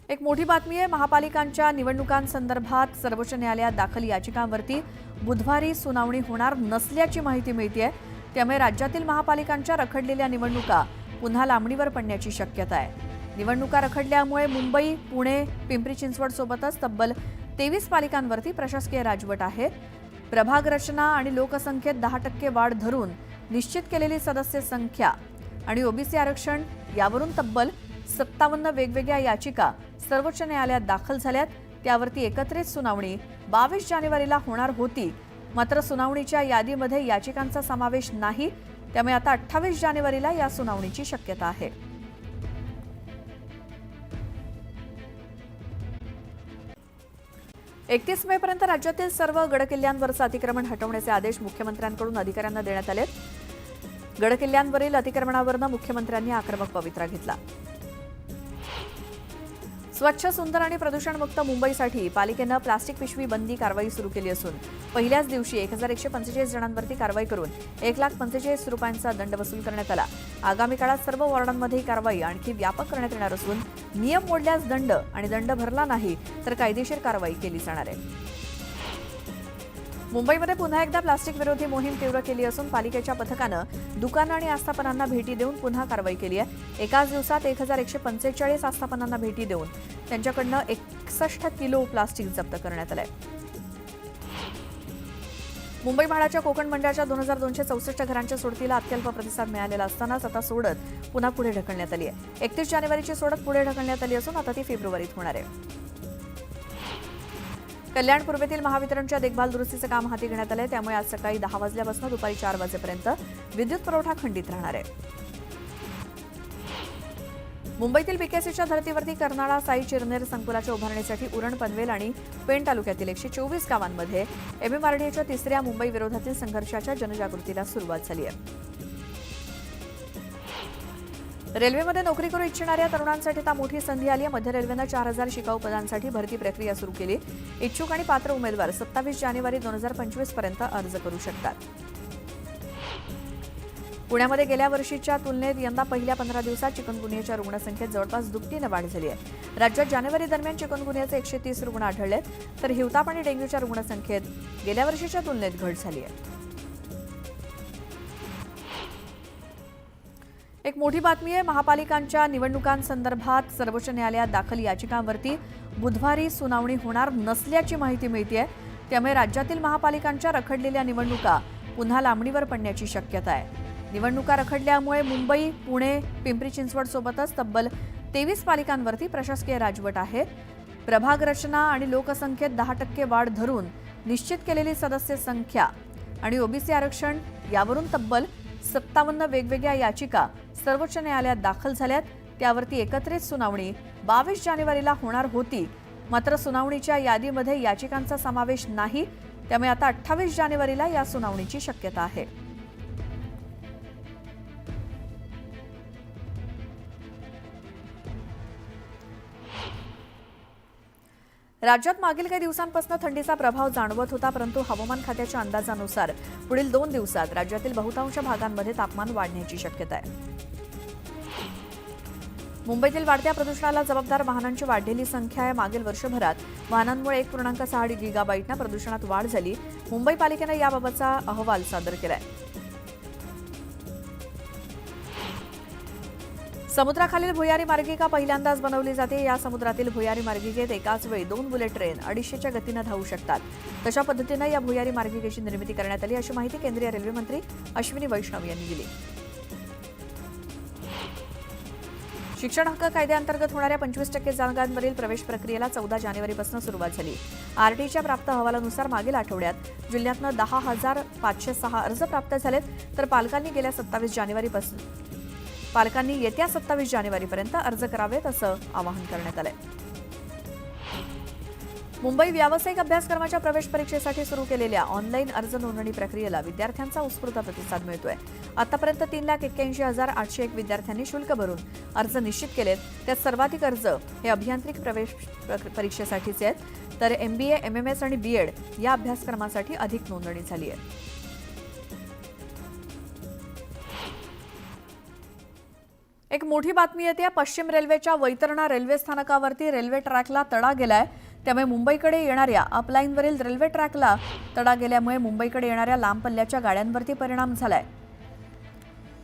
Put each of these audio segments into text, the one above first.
एक मोठी बातमी आहे। महापालिकांच्या निवडणुकांसंदर्भात सर्वोच्च न्यायालयात दाखल याचिकांवरती बुधवारी सुनावणी होणार नसल्याची माहिती मिळतेय। त्यामुळे राज्यातील महापालिकांच्या रखडलेल्या निवडणुका पुन्हा लांबणीवर पडण्याची शक्यता आहे। निवडणुका रखडल्यामुळे मुंबई, पुणे, पिंपरी चिंचवड सोबतच तब्बल 23 पालिकांवरती प्रशासकीय राजवट आहे। प्रभाग रचना आणि लोकसंख्येत 10% वाढ धरून निश्चित केलेली सदस्य संख्या आणि ओबीसी आरक्षण यावरून तब्बल 57 वेगवेगळ्या याचिका सर्वोच्च न्यायालयात दाखल झाल्यात। त्यावरती एकत्रित सुनावणी 22 जानेवारीला होणार होती, मात्र सुनावणीच्या यादीमध्ये याचिकांचा समावेश नाही। त्यामुळे आता 28 जानेवारीला या सुनावणीची शक्यता आहे। एकतीस मे पर्यंत राज्यातील सर्व गडकिल्ल्यांवरचं अतिक्रमण हटवण्याचे आदेश मुख्यमंत्र्यांकडून अधिकाऱ्यांना देण्यात आले। गडकिल्ल्यांवरील अतिक्रमणावरून मुख्यमंत्र्यांनी आक्रमक पवित्रा घेतला। स्वच्छ, सुंदर आणि प्रदूषणमुक्त मुंबईसाठी पालिकेनं प्लास्टिक पिशवी बंदी कारवाई सुरू केली असून पहिल्याच दिवशी 1145 जणांवरती कारवाई करून 1,45,00,000 रुपयांचा दंड वसूल करण्यात आला। आगामी काळात सर्व वॉर्डांमध्ये कारवाई आणखी व्यापक करण्यात येणार असून नियम मोडल्यास दंड आणि दंड भरला नाही तर कायदेशीर कारवाई केली जाणार आहे। मुंबईमध्ये पुन्हा एकदा प्लास्टिक विरोधी मोहीम तीव्र केली असून पालिकेच्या पथकानं दुकानं आणि आस्थापनांना भेटी देऊन पुन्हा कारवाई केली आहे। एकाच दिवसात 1,145 आस्थापनांना भेटी देऊन त्यांच्याकडनं 61 किलो प्लास्टिक जप्त करण्यात आलंय। मुंबई म्हाडाच्या कोकण मंडळाच्या 2,264 घरांच्या सोडतीला अत्यल्प प्रतिसाद मिळालेला असतानाच आता सोडत पुन्हा पुढे ढकलण्यात आली आहे। 31 जानेवारीची सोडत पुढे ढकलण्यात आली असून आता ती फेब्रुवारीत होणार आहे। कल्याण पूर्वेतील महावितरणच्या देखभाल दुरुस्तीचं काम हाती घेण्यात आलंय। त्यामुळे आज सकाळी 10 वाजल्यापासून दुपारी 4 वाजेपर्यंत विद्युत पुरवठा खंडित राहणार आहे। मुंबईतील बीकेसीच्या धर्तीवरती कर्नाळा साई चिरनेर संकुलाच्या उभारणीसाठी उरण, पनवेल आणि पेण तालुक्यातील 124 गावांमध्ये एमएमआरडीएच्या तिसऱ्या मुंबई विरोधातील संघर्षाच्या जनजागृतीला सुरुवात झाली आहे। रेल्वेमध्ये नोकरी करू इच्छिणाऱ्या तरुणांसाठी आता मोठी संधी आली आहे। मध्य रेल्वेनं 4,000 शिकाऊ पदांसाठी भरती प्रक्रिया सुरू केली। इच्छुक आणि पात्र उमेदवार 27 जानेवारी 2025 पर्यंत अर्ज करू शकतात। पुण्यामध्ये गेल्या वर्षीच्या तुलनेत यंदा पहिल्या 15 दिवसात चिकनगुनियाच्या रुग्णसंख्येत जवळपास दुपटीने वाढ झाली आहे। राज्यात जानेवारी दरम्यान चिकनगुनियाचे 130 रुग्ण आढळलेत, तर हिवताप आणि डेंग्यूच्या रुग्णसंख्येत गेल्या वर्षीच्या तुलनेत घट झाली आहे। एक मोठी बातमी आहे। महापालिकांच्या निवडणुकांसंदर्भात सर्वोच्च न्यायालयात दाखल याचिकांवरती बुधवारी सुनावणी होणार नसल्याची माहिती मिळतेय। त्यामुळे राज्यातील महापालिकांच्या रखडलेल्या निवडणुका पुन्हा लांबणीवर पडण्याची शक्यता आहे। निवडणुका रखडल्यामुळे मुंबई, पुणे, पिंपरी चिंचवड सोबतच तब्बल 23 पालिकांवरती प्रशासकीय राजवट आहे। प्रभाग रचना आणि लोकसंख्येत 10% वाढ धरून निश्चित केलेली सदस्य संख्या आणि ओबीसी आरक्षण यावरून तब्बल 57 वेगवेगळ्या याचिका सर्वोच्च न्यायालयात दाखल झाल्यात। त्यावरती एकत्रित सुनावणी 22 जानेवारीला होणार होती, मात्र सुनावणीच्या यादीमध्ये याचिकांचा समावेश नाही। त्यामुळे आता 28 जानेवारीला या सुनावणीची शक्यता आहे। राज्यात मागील काही दिवसांपासून थंडीचा प्रभाव जाणवत होता, परंतु हवामान खात्याच्या अंदाजानुसार पुढील 2 दिवसात राज्यातील बहुतांश भागांमध्ये तापमान वाढण्याची शक्यता आहे। मुंबईतील वाढत्या प्रदूषणाला जबाबदार वाहनांची वाढलेली संख्या आहे। मागील वर्षभरात वाहनांमुळे 1.6 गीगाबाईटनं प्रदूषणात वाढ झाली। मुंबई पालिकेनं याबाबतचा अहवाल सादर केलाय। समुद्राखालील भुयारी मार्गिका पहिल्यांदाच बनवली जाते। या समुद्रातील भुयारी मार्गिकेत एकाच वेळी 2 बुलेट ट्रेन 250च्या गतीनं धावू शकतात। तशा पद्धतीनं या भुयारी मार्गिकेची निर्मिती करण्यात आली, अशी माहिती केंद्रीय रेल्वे मंत्री अश्विनी वैष्णव यांनी दिली। शिक्षण हक्क कायद्याअंतर्गत होणाऱ्या 25% जागांवरील प्रवेश प्रक्रियेला 14 जानेवारीपासून सुरुवात झाली। आरटीच्या प्राप्त अहवालानुसार मागील आठवड्यात जिल्ह्यातनं 10,506 अर्ज प्राप्त झालेत, तर पालकांनी येत्या 27 जानेवारीपर्यंत अर्ज करावेत असं आवाहन करण्यात आलंय। मुंबई व्यावसायिक अभ्यासक्रमाच्या प्रवेश परीक्षेसाठी सुरू केलेल्या ऑनलाईन अर्ज नोंदणी प्रक्रियेला विद्यार्थ्यांचा उत्स्फूर्त प्रतिसाद मिळतोय। आतापर्यंत 3,81,801 विद्यार्थ्यांनी शुल्क भरून अर्ज निश्चित केलेत। त्यात सर्वाधिक अर्ज हे अभियांत्रिकी प्रवेश परीक्षेसाठीचे आहेत, तर MBA, MMS आणि BEd या अभ्यासक्रमासाठी अधिक नोंदणी झाली आहे। एक मोठी बातमी येते पश्चिम रेल्वेच्या वैतरणा रेल्वे स्थानकावरती रेल्वे ट्रॅकला तडा गेलाय। त्यामुळे मुंबईकडे येणाऱ्या अपलाईनवरील रेल्वे ट्रॅकला तडा गेल्यामुळे मुंबईकडे येणाऱ्या लांब पल्ल्याच्या गाड्यांवरती परिणाम झालाय।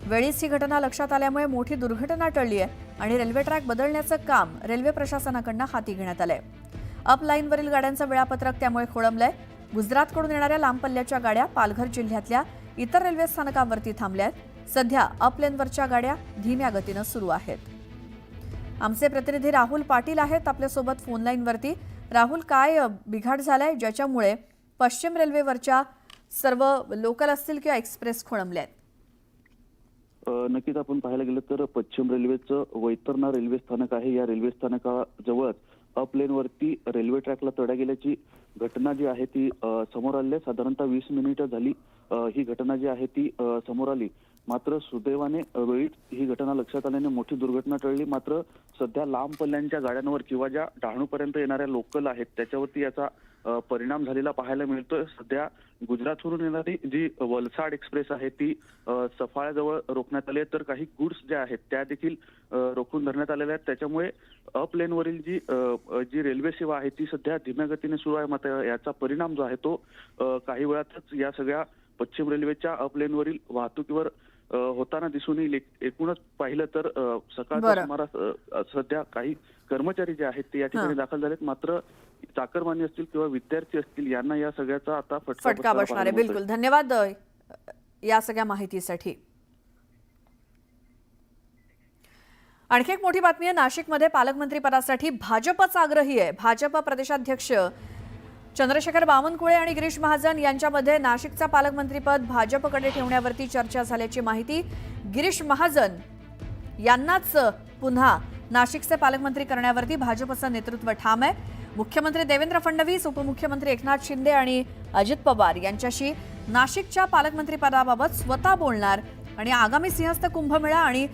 वेळीच ही घटना लक्षात आल्यामुळे मोठी दुर्घटना टळली आहे आणि रेल्वे ट्रॅक बदलण्याचं काम रेल्वे प्रशासनाकडून हाती घेण्यात आलंय। अपलाईनवरील गाड्यांचं वेळापत्रक त्यामुळे खोळंबलंय। गुजरातकडून येणाऱ्या लांब पल्ल्याच्या गाड्या पालघर जिल्ह्यातल्या इतर रेल्वे स्थानकांवरती थांबल्या आहेत। सध्या अपलेनवरच्या गाड्या धीम्या गतीनं सुरू आहेत। आमचे प्रतिनिधी राहुल पाटील आहेत आपल्यासोबत फोन लाईनवरती। राहुल, काय बिघाड झालाय ज्याच्यामुळे पश्चिम रेल्वेवरच्या सर्व लोकल असतील किंवा एक्सप्रेस खोळंबल्या आहेत? नक्कीच आपण पाहायला गेलं तर पश्चिम रेल्वेचं वैतरणा रेल्वे स्थानक आहे। या रेल्वे स्थानकाजवळच अपलेनवरती रेल्वे ट्रॅकला तडा गेल्याची घटना जी आहे ती समोर आली आहे। साधारणतः 20 मिनिटं झाली ही घटना जी आहे ती समोर आली। मात्र सुदैवाने वेळीच ही घटना लक्षात आल्याने मोठी दुर्घटना टळली। मात्र सध्या लांब पल्ल्यांच्या गाड्यांवर किंवा ज्या डहाणूपर्यंत येणाऱ्या लोकल आहेत त्याच्यावरती याचा परिणाम झालेला पाहायला मिळतोय। सध्या गुजरातवरून येणारी जी वलसाड एक्सप्रेस आहे ती सफाळ्याजवळ रोखण्यात आली आहे, तर काही गुड्स ज्या आहेत त्या देखील रोखून धरण्यात आलेल्या आहेत। त्याच्यामुळे अपलेनवरील जी रेल्वे सेवा आहे ती सध्या धीम्या गतीने सुरू आहे। मात्र याचा परिणाम जो आहे तो काही वेळातच या सगळ्या पश्चिम रेल्वेच्या अपलेनवरील वाहतुकीवर होताना दिसून येईल। एकूणच पाहिलं तर सकाळच्या सुमारास सध्या काही कर्मचारी जे आहेत ते या ठिकाणी दाखल झालेत। मात्र चाकरमानी असतील किंवा विद्यार्थी असतील यांना या सगळ्याचा आता फटका बसणार आहे। बिलकुल, धन्यवाद या सगळ्या माहितीसाठी। आणखी एक मोठी बातमी आहे, नाशिकमध्ये पालकमंत्री पदासाठी भाजपच आग्रही आहे। भाजप प्रदेशाध्यक्ष चंद्रशेखर बावनकुळे आणि गिरीश महाजन यांच्यामध्ये नाशिकचा पालकमंत्रीपद भाजपकडे ठेवण्यावरती चर्चा झाल्याची माहिती। गिरीश महाजन यांनाच पुन्हा नाशिकचे पालकमंत्री करण्यावरती भाजपचं नेतृत्व ठाम आहे। मुख्यमंत्री देवेंद्र फडणवीस, उपमुख्यमंत्री एकनाथ शिंदे आणि अजित पवार यांच्याशी नाशिकच्या पालकमंत्रीपदाबाबत स्वतः बोलणार आणि आगामी सिंहस्थ कुंभमेळा आणि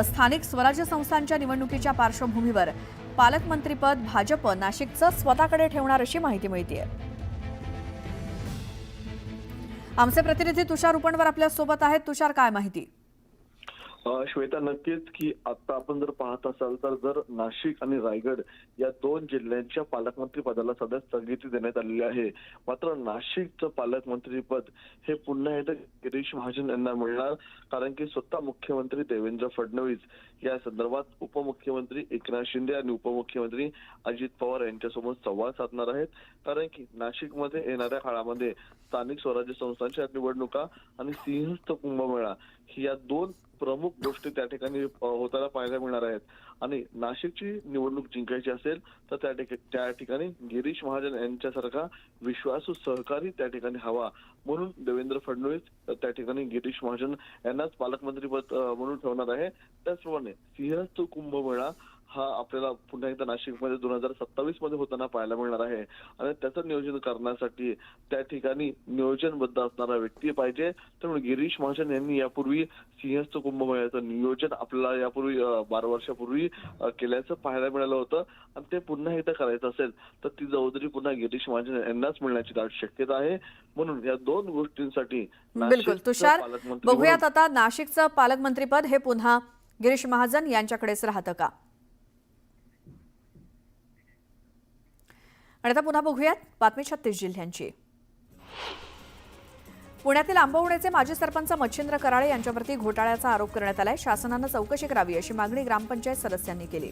स्थानिक स्वराज्य संस्थांच्या निवडणुकीच्या पार्श्वभूमीवर पालकमंत्रीपद भाजप नाशिकचं स्वतःकडे ठेवणार अशी माहिती मिळते। आमचे प्रतिनिधी तुषार उपणवर आपल्या सोबत आहेत। तुषार, काय माहिती? श्वेता, नक्कीच की आता आपण जर पाहत असाल तर जर नाशिक आणि रायगड या दोन जिल्ह्यांच्या पालकमंत्री पदाला सध्या स्थगिती देण्यात आलेली आहे। मात्र नाशिकचं पालकमंत्रीपद हे पुन्हा एकदा गिरीश महाजन यांना मिळणार, कारण की स्वतः मुख्यमंत्री देवेंद्र फडणवीस या संदर्भात उपमुख्यमंत्री एकनाथ शिंदे आणि उपमुख्यमंत्री अजित पवार यांच्यासोबत संवाद साधणार आहेत। कारण की नाशिकमध्ये येणाऱ्या काळामध्ये स्थानिक स्वराज्य संस्थांच्या निवडणुका आणि सिंहस्थ कुंभमेळा ही या दोन प्रमुख गोष्टी त्या ठिकाणी होताना पाहायला मिळणार आहेत। आणि नाशिकची निवडणूक जिंकायची असेल तर त्या ठिकाणी गिरीश महाजन यांच्यासारखा विश्वासू सहकारी त्या ठिकाणी हवा, म्हणून देवेंद्र फडणवीस त्या ठिकाणी गिरीश महाजन यांनाच पालकमंत्रीपद म्हणून ठेवणार आहे। त्याचप्रमाणे सिंहस्थ कुंभमेळा हा आपल्याला पुन्हा एकदा नाशिकमध्ये 2027 मध्ये होताना पाहायला मिळणार आहे आणि त्याचं नियोजन करण्यासाठी त्या ठिकाणी नियोजनबद्ध असणारा व्यक्ती पाहिजे। त्यामुळे गिरीश महाजन यांनी यापूर्वी सिंहस्थ कुंभमेळ्याचं नियोजन आपल्याला यापूर्वी 12 वर्षापूर्वी केल्याचं पाहायला मिळालं होतं आणि ते पुन्हा एकदा करायचं असेल तर ती जबाबदारी पुन्हा गिरीश महाजन यांनाच मिळण्याची दाट शक्यता आहे। म्हणून या दोन गोष्टींसाठी बिलकुल तुषार, बघूयात आता नाशिकचं पालकमंत्रीपद हे पुन्हा गिरीश महाजन यांच्याकडेच राहतं का? आणि आता पुन्हा बघूयात बातमी 36 जिल्ह्यांची। पुण्यातील आंबवणेचे माजी सरपंच मच्छिंद्र कराळे यांच्यावरती घोटाळ्याचा आरोप करण्यात आलाय। शासनानं चौकशी करावी अशी मागणी ग्रामपंचायत सदस्यांनी केली।